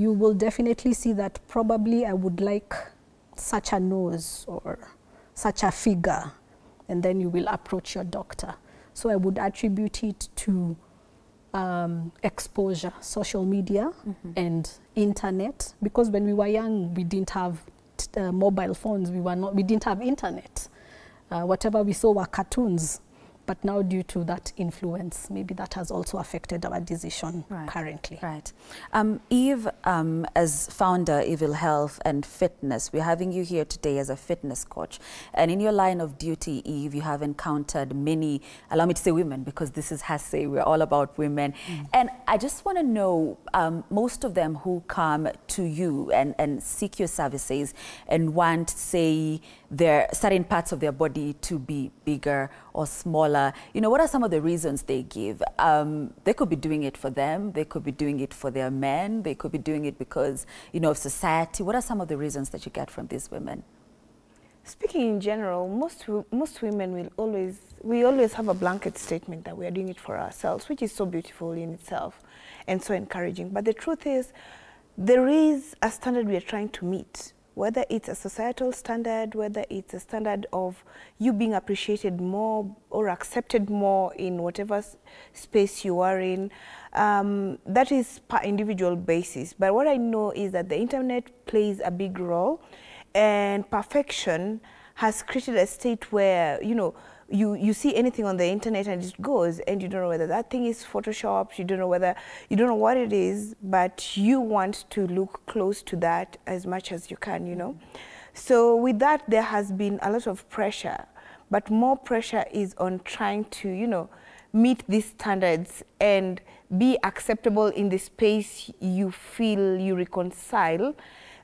you will definitely see that probably I would like such a nose or such a figure, and then you will approach your doctor. So I would attribute it to exposure, social media and internet, because when we were young, we didn't have mobile phones, we didn't have internet. Whatever we saw were cartoons. But now, due to that influence, maybe that has also affected our decision currently. Right. Eve, as founder, Evil Health and Fitness, we're having you here today as a fitness coach. And in your line of duty, Eve, you have encountered many, allow me to say women, because this is Hase, we're all about women. And I just want to know, most of them who come to you and seek your services and want, say, their certain parts of their body to be bigger or smaller, you know, what are some of the reasons they give? They could be doing it for them, they could be doing it for their men, they could be doing it because, you know, of society. What are some of the reasons that you get from these women? Speaking in general, most women we always have a blanket statement that we are doing it for ourselves, which is so beautiful in itself and so encouraging. But the truth is, there is a standard we are trying to meet. Whether it's a societal standard, whether it's a standard of you being appreciated more or accepted more in whatever space you are in, that is per individual basis. But what I know is that the internet plays a big role, and perfection has created a state where, you know, you see anything on the internet and it goes, and you don't know whether that thing is photoshopped, you don't know what it is, but you want to look close to that as much as you can, you know. So with that, there has been a lot of pressure, but more pressure is on trying to, you know, meet these standards and be acceptable in the space you feel you reconcile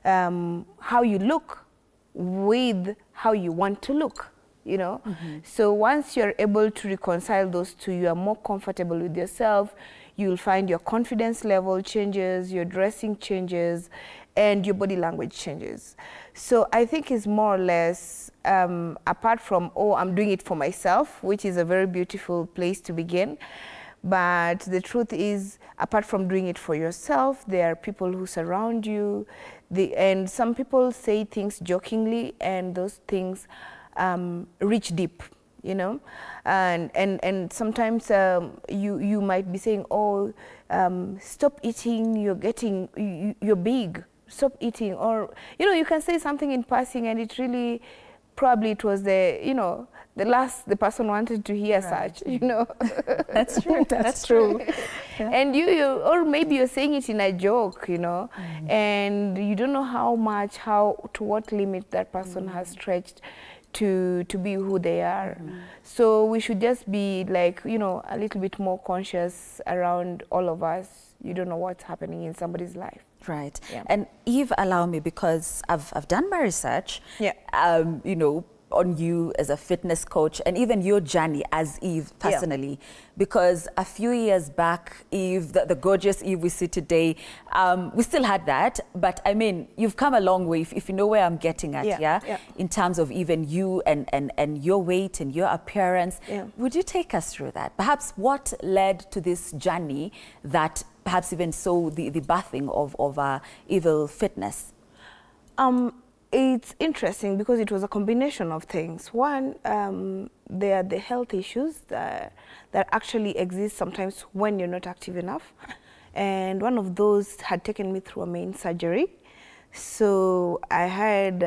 how you look with how you want to look. You know, so once you're able to reconcile those two, you are more comfortable with yourself, you'll find your confidence level changes, your dressing changes, and your body language changes. So I think it's more or less, apart from, oh, I'm doing it for myself, which is a very beautiful place to begin. But the truth is, apart from doing it for yourself, there are people who surround you, and some people say things jokingly, and those things reach deep, you know, and sometimes you might be saying, oh, stop eating, you're big, stop eating, or, you know, you can say something in passing, and it really, probably it was the, you know, the person wanted to hear such, you know. That's true. That's true. Yeah. And or maybe you're saying it in a joke, you know, and you don't know to what limit that person has stretched to be who they are. So we should just be like, you know, a little bit more conscious around all of us. You don't know what's happening in somebody's life. Right. Yeah. And Eve, allow me, because I've done my research, you know, on you as a fitness coach, and even your journey as Eve personally, because a few years back, Eve, the gorgeous Eve we see today, we still had that, but I mean, you've come a long way, if you know where I'm getting at, in terms of even you and your weight and your appearance. Would you take us through that? Perhaps what led to this journey that perhaps even saw the birthing of Evil Fitness? It's interesting because it was a combination of things. One, there are the health issues that actually exist sometimes when you're not active enough. And one of those had taken me through a main surgery. So I had,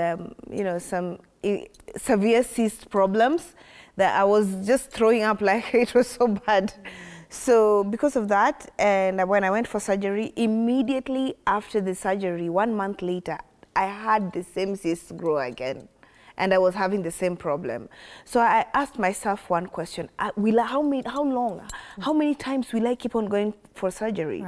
you know, some severe cyst problems that I was just throwing up, like it was so bad. So because of that, and when I went for surgery, immediately after the surgery, 1 month later, I had the same cyst grow again, and I was having the same problem. So I asked myself one question: how many times will I keep on going for surgery?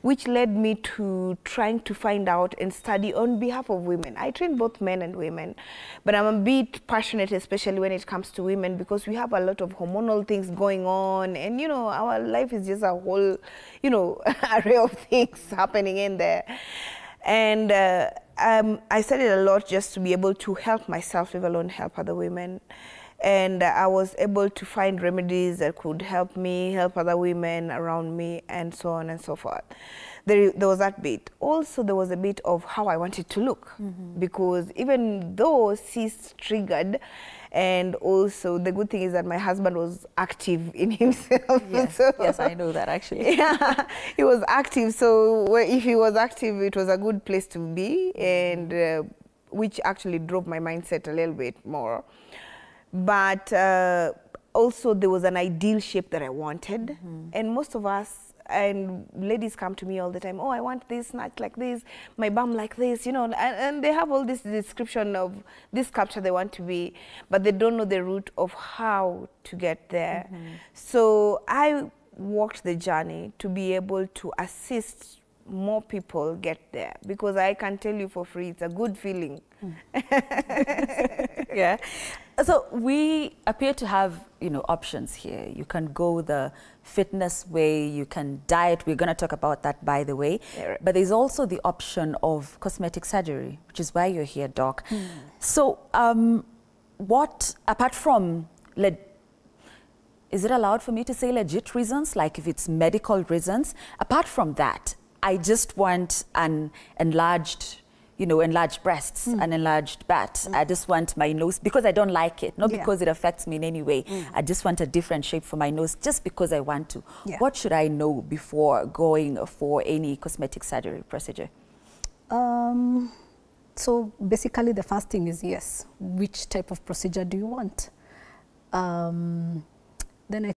Which led me to trying to find out and study on behalf of women. I train both men and women, but I'm a bit passionate, especially when it comes to women, because we have a lot of hormonal things going on, and you know, our life is just a whole, you know, array of things happening in there. And I studied a lot just to be able to help myself, let alone help other women. And I was able to find remedies that could help me, help other women around me, and so on and so forth. there was that bit. Also, there was a bit of how I wanted to look, because even though cysts triggered, and also the good thing is that my husband was active in himself. Yes, so, yes, I know that actually. Yeah, he was active. So if he was active, it was a good place to be, and which actually drove my mindset a little bit more. But also there was an ideal shape that I wanted, and most of us, and ladies come to me all the time, oh, I want this snatch like this, my bum like this, you know, and they have all this description of this sculpture they want to be, but they don't know the route of how to get there. So I walked the journey to be able to assist more people get there, because I can tell you for free, it's a good feeling. Yeah. So we appear to have, you know, options here. You can go the fitness way, you can diet. We're going to talk about that, by the way. Yeah, right. But there's also the option of cosmetic surgery, which is why you're here, Doc. So what, apart from, is it allowed for me to say legit reasons, like if it's medical reasons? Apart from that, I just want an enlarged, you know, enlarged breasts, an enlarged butt. I just want my nose, because I don't like it, not because it affects me in any way. I just want a different shape for my nose, just because I want to. What should I know before going for any cosmetic surgery procedure? So basically the first thing is, yes, which type of procedure do you want? Then I